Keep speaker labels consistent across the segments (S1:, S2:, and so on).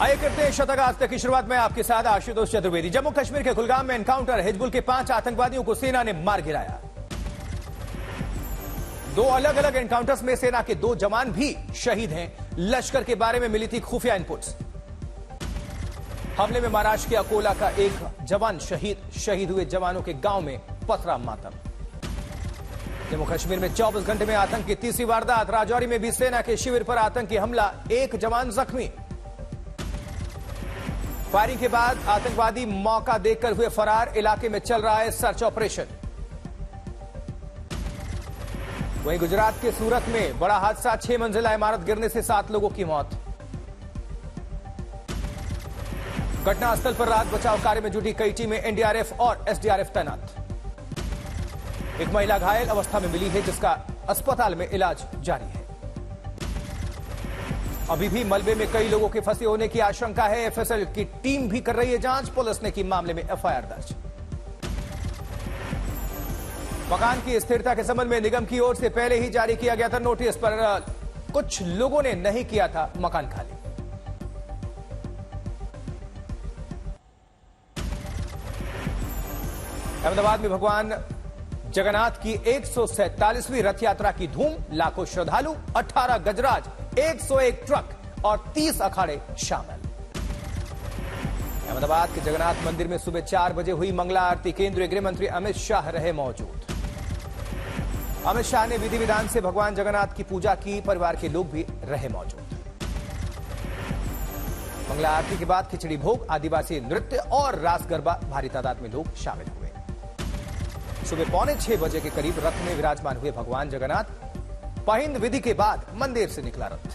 S1: आइए करते हैं शतक आज तक की शुरुआत में आपके साथ आशुतोष चतुर्वेदी। जम्मू कश्मीर के कुलगाम में एनकाउंटर, हिजबुल के 5 आतंकवादियों को सेना ने मार गिराया। 2 अलग अलग एनकाउंटर्स में सेना के 2 जवान भी शहीद हैं। लश्कर के बारे में मिली थी खुफिया इनपुट्स। हमले में महाराष्ट्र के अकोला का एक जवान शहीद हुए जवानों के गांव में पथरा मातम। जम्मू कश्मीर में 24 घंटे में आतंक की तीसरी वारदात। राजौरी में भी सेना के शिविर पर आतंकी हमला, 1 जवान जख्मी। फायरिंग के बाद आतंकवादी मौका देखकर हुए फरार। इलाके में चल रहा है सर्च ऑपरेशन। वहीं गुजरात के सूरत में बड़ा हादसा, 6 मंजिला इमारत गिरने से 7 लोगों की मौत। घटनास्थल पर राहत बचाव कार्य में जुटी कई टीमें, एनडीआरएफ और एसडीआरएफ तैनात। एक महिला घायल अवस्था में मिली है, जिसका अस्पताल में इलाज जारी है। अभी भी मलबे में कई लोगों के फंसे होने की आशंका है। एफएसएल की टीम भी कर रही है जांच। पुलिस ने की मामले में एफआईआर दर्ज। मकान की स्थिरता के संबंध में निगम की ओर से पहले ही जारी किया गया था नोटिस, पर कुछ लोगों ने नहीं किया था मकान खाली। अहमदाबाद में भगवान जगन्नाथ की 147वीं रथ यात्रा की धूम। लाखों श्रद्धालु, 18 गजराज, 101 ट्रक और 30 अखाड़े शामिल। अहमदाबाद के जगन्नाथ मंदिर में सुबह 4 बजे हुई मंगला आरती। केंद्रीय गृह मंत्री अमित शाह रहे मौजूद। अमित शाह ने विधि विधान से भगवान जगन्नाथ की पूजा की। परिवार के लोग भी रहे मौजूद। मंगला आरती के बाद खिचड़ी भोग, आदिवासी नृत्य और रास गरबा, भारी तादाद में लोग शामिल हुए। सुबह 5:45 बजे के करीब रथ में विराजमान हुए भगवान जगन्नाथ। पहिंद विधि के बाद मंदिर से निकला रथ।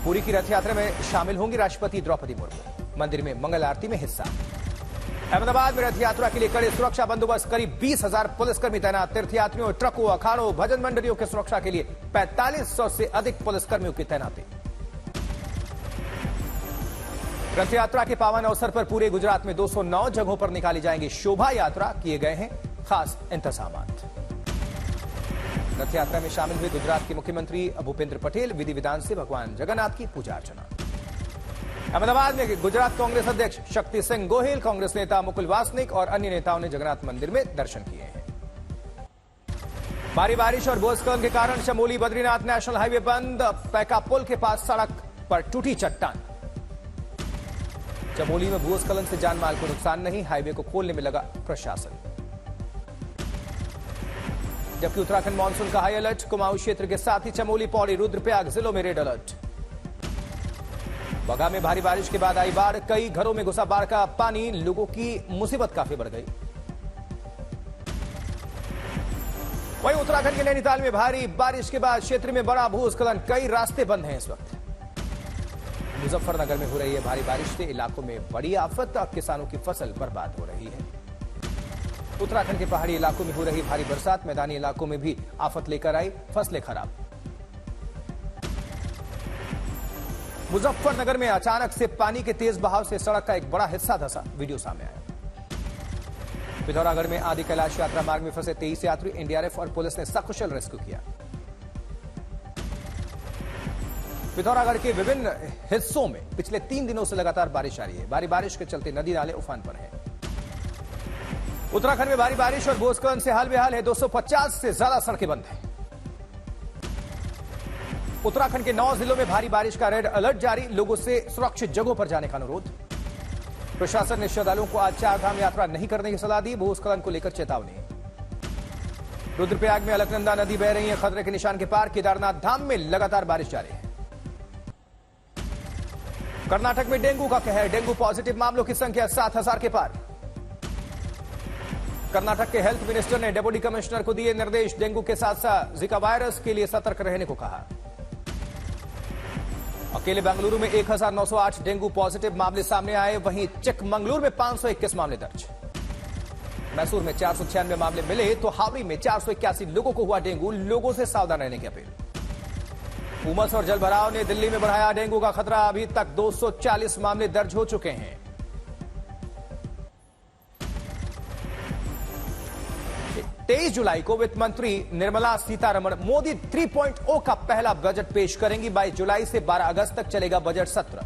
S1: पुरी की रथ यात्रा में शामिल होंगी राष्ट्रपति द्रौपदी मुर्मू। मंदिर में मंगल आरती में हिस्सा। अहमदाबाद में रथ यात्रा के लिए कड़े सुरक्षा बंदोबस्त, करीब 20,000 पुलिसकर्मी तैनात। तीर्थयात्रियों, ट्रकों, अखाड़ों, भजन मंडलियों की सुरक्षा के लिए 4500 से अधिक पुलिसकर्मियों की तैनाती। रथ यात्रा के पावन अवसर पर पूरे गुजरात में 209 जगहों पर निकाली जाएंगी शोभा यात्रा। किए गए हैं खास इंतजामात। रथ यात्रा में शामिल हुए गुजरात के मुख्यमंत्री भूपेंद्र पटेल। विधि विधान से भगवान जगन्नाथ की पूजा अर्चना। अहमदाबाद में गुजरात कांग्रेस अध्यक्ष शक्ति सिंह गोहिल, कांग्रेस नेता मुकुल वासनिक और अन्य नेताओं ने जगन्नाथ मंदिर में दर्शन किए हैं। भारी बारिश और भूस्खलन के कारण चमोली बद्रीनाथ नेशनल हाईवे बंद। पैका पुल के पास सड़क पर टूटी चट्टान। चमोली में भूस्खलन से जानमाल को नुकसान नहीं। हाईवे को खोलने में लगा प्रशासन। जबकि उत्तराखंड मानसून का हाई अलर्ट। कुमाऊं क्षेत्र के साथ ही चमोली, पौड़ी, रुद्रप्रयाग जिलों में रेड अलर्ट। बगा में भारी बारिश के बाद आई बाढ़। कई घरों में घुसा बाढ़ का पानी। लोगों की मुसीबत काफी बढ़ गई। वहीं उत्तराखंड के नैनीताल में भारी बारिश के बाद क्षेत्र में बड़ा भूस्खलन। कई रास्ते बंद हैं इस वक्त। मुजफ्फरनगर में हो रही है भारी बारिश से इलाकों में बड़ी आफत। किसानों की फसल बर्बाद हो रही है। उत्तराखंड के पहाड़ी इलाकों में हो रही भारी बरसात मैदानी इलाकों में भी आफत लेकर आई। फसलें खराब। मुजफ्फरनगर में अचानक से पानी के तेज बहाव से सड़क का एक बड़ा हिस्सा धंसा। वीडियो सामने आया। पिथौरागढ़ में आदि कैलाश यात्रा मार्ग में फंसे 23 यात्री। एनडीआरएफ और पुलिस ने सकुशल रेस्क्यू किया। पिथौरागढ़ के विभिन्न हिस्सों में पिछले 3 दिनों से लगातार बारिश जारी है। भारी बारिश के चलते नदी नाले उफान पर हैं। उत्तराखंड में भारी बारिश और भूस्खलन से हाल बेहाल है। 250 से ज्यादा सड़कें बंद हैं। उत्तराखंड के 9 जिलों में भारी बारिश का रेड अलर्ट जारी। लोगों से सुरक्षित जगहों पर जाने का अनुरोध। प्रशासन ने श्रद्धालुओं को आज 4 धाम यात्रा नहीं करने की सलाह दी। भूस्खलन को लेकर चेतावनी। रुद्रप्रयाग में अलकनंदा नदी बह रही है खतरे के निशान के पार। केदारनाथ धाम में लगातार बारिश जारी है। कर्नाटक में डेंगू का कहर। डेंगू पॉजिटिव मामलों की संख्या 7,000 के पार। कर्नाटक के हेल्थ मिनिस्टर ने डिप्टी कमिश्नर को दिए निर्देश। डेंगू के साथ साथ जिका वायरस के लिए सतर्क रहने को कहा। अकेले बेंगलुरु में 1908 डेंगू पॉजिटिव मामले सामने आए। वहीं चिकमंगलुरु में 521 मामले दर्ज। मैसूर में 496 मामले मिले तो हावड़ी में 481 लोगों को हुआ डेंगू। लोगों से सावधान रहने की अपील। उमस और जलभराव ने दिल्ली में बढ़ाया डेंगू का खतरा। अभी तक 240 मामले दर्ज हो चुके हैं। 23 जुलाई को वित्त मंत्री निर्मला सीतारमण मोदी 3.0 का पहला बजट पेश करेंगी। 22 जुलाई से 12 अगस्त तक चलेगा बजट सत्र।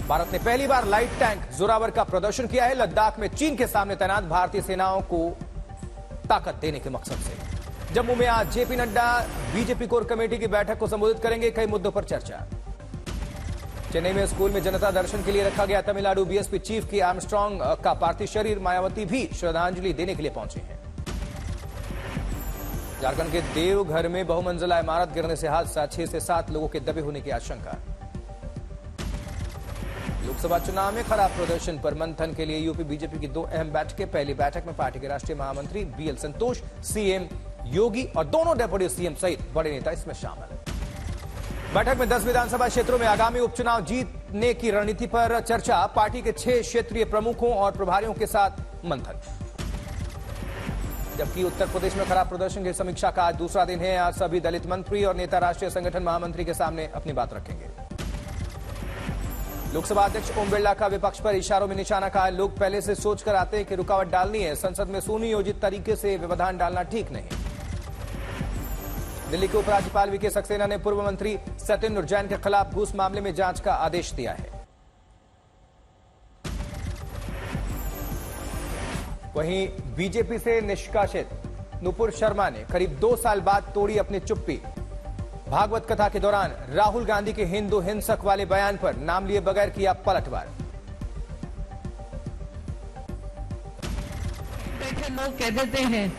S1: भारत ने पहली बार लाइट टैंक जोरावर का प्रदर्शन किया है। लद्दाख में चीन के सामने तैनात भारतीय सेनाओं को ताकत देने के मकसद से। जम्मू में आज JP Nadda BJP core committee की बैठक को संबोधित करेंगे। कई मुद्दों पर चर्चा। चेन्नई में स्कूल में जनता दर्शन के लिए रखा गया तमिलनाडु बीएसपी चीफ की आर्मस्ट्रांग का पार्थिव शरीर। मायावती भी श्रद्धांजलि देने के लिए पहुंचे हैं। झारखंड के देवघर में बहुमंजिला इमारत गिरने से हादसा। 6 से 7 लोगों के दबे होने की आशंका। लोकसभा चुनाव में खराब प्रदर्शन पर मंथन के लिए यूपी बीजेपी की 2 अहम बैठकें। पहली बैठक में पार्टी के राष्ट्रीय महामंत्री बीएल संतोष, सीएम योगी और दोनों डेप्यूटी सीएम सहित बड़े नेता इसमें शामिल। बैठक में 10 विधानसभा क्षेत्रों में आगामी उपचुनाव जीतने की रणनीति पर चर्चा। पार्टी के 6 क्षेत्रीय प्रमुखों और प्रभारियों के साथ मंथन। जबकि उत्तर प्रदेश में खराब प्रदर्शन की समीक्षा का आज दूसरा दिन है। आज सभी दलित मंत्री और नेता राष्ट्रीय संगठन महामंत्री के सामने अपनी बात रखेंगे। लोकसभा अध्यक्ष ओम बिरला का विपक्ष पर इशारों में निशाना। कहा, लोग पहले से सोचकर आते हैं कि रुकावट डालनी है। संसद में सुनियोजित तरीके से व्यवधान डालना ठीक नहीं। दिल्ली के उपराज्यपाल वीके सक्सेना ने पूर्व मंत्री सत्येंद्र जैन के खिलाफ घूस मामले में जांच का आदेश दिया है। वहीं बीजेपी से निष्कासित नुपुर शर्मा ने करीब 2 साल बाद तोड़ी अपनी चुप्पी। भागवत कथा के दौरान राहुल गांधी के हिंदू हिंसक वाले बयान पर नाम लिए बगैर किया पलटवार।
S2: बैठे लोग कह देते हैं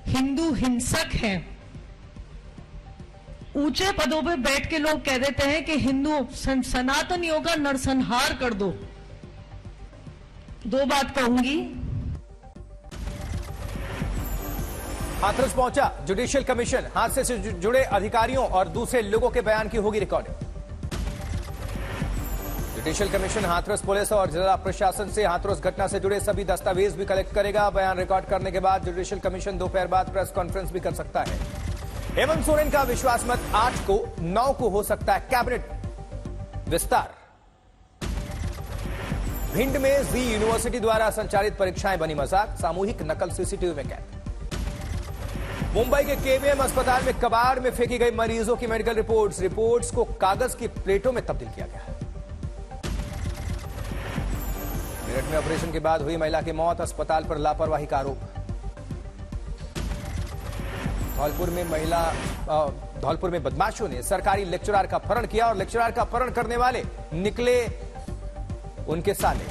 S2: हिंदू हिंसक है। ऊंचे पदों पे बैठ के लोग कह देते हैं कि हिंदू सनातनियों का नरसंहार कर दो। 2 बात कहूंगी।
S1: हाथरस पहुंचा जुडिशियल कमीशन। हादसे से जुड़े अधिकारियों और दूसरे लोगों के बयान की होगी recording. Judicial commission Hathras police और जिला प्रशासन से हाथरस घटना से जुड़े सभी दस्तावेज भी कलेक्ट करेगा। बयान रिकॉर्ड करने के बाद जुडिशियल कमीशन दोपहर बाद प्रेस कॉन्फ्रेंस भी कर सकता है। हेमंत सोरेन का विश्वास मत 8 को 9 को हो सकता है कैबिनेट विस्तार। भिंड में जी यूनिवर्सिटी द्वारा संचालित परीक्षाएं बनी मजाक। सामूहिक नकल सीसीटीवी में कैद। मुंबई के केवीएम अस्पताल में कबाड़ में फेंकी गई मरीजों की मेडिकल रिपोर्ट्स को कागज की प्लेटों में तब्दील किया गया। मेरठ में ऑपरेशन के बाद हुई महिला की मौत। अस्पताल पर लापरवाही का आरोप। धौलपुर में बदमाशों ने सरकारी लेक्चरर का अपहरण किया और लेक्चरर का अपहरण करने वाले निकले उनके साले।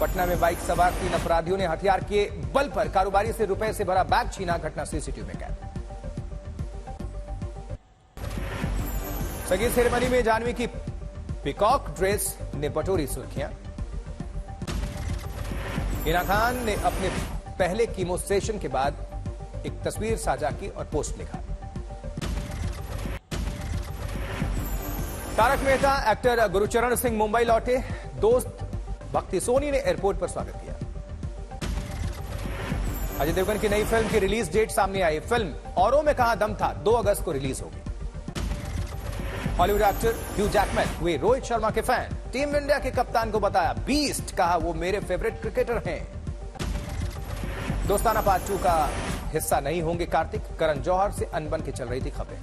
S1: पटना में बाइक सवार 3 अपराधियों ने हथियार के बल पर कारोबारी से रुपए से भरा बैग छीना। घटना सीसीटीवी में कैद। संगीत सेरेमनी में जाह्नवी की पीकॉक ड्रेस ने बटोरी सुर्खियां। हिना खान ने अपने पहले कीमो सेशन के बाद एक तस्वीर साझा की और पोस्ट लिखा। तारक मेहता एक्टर गुरुचरण सिंह मुंबई लौटे। दोस्त भक्ति सोनी ने एयरपोर्ट पर स्वागत किया। अजय देवगन की नई फिल्म की रिलीज डेट सामने आई। फिल्म औरों में कहां दम था 2 अगस्त को रिलीज होगी। हॉलीवुड एक्टर ह्यू जैकमैन हुए रोहित शर्मा के फैन। टीम इंडिया के कप्तान को बताया बीस्ट। कहा, वो मेरे फेवरेट क्रिकेटर हैं। दोस्ताना पार्ट 2 का हिस्सा नहीं होंगे कार्तिक। करण जौहर से अनबन की चल रही थी खबरें।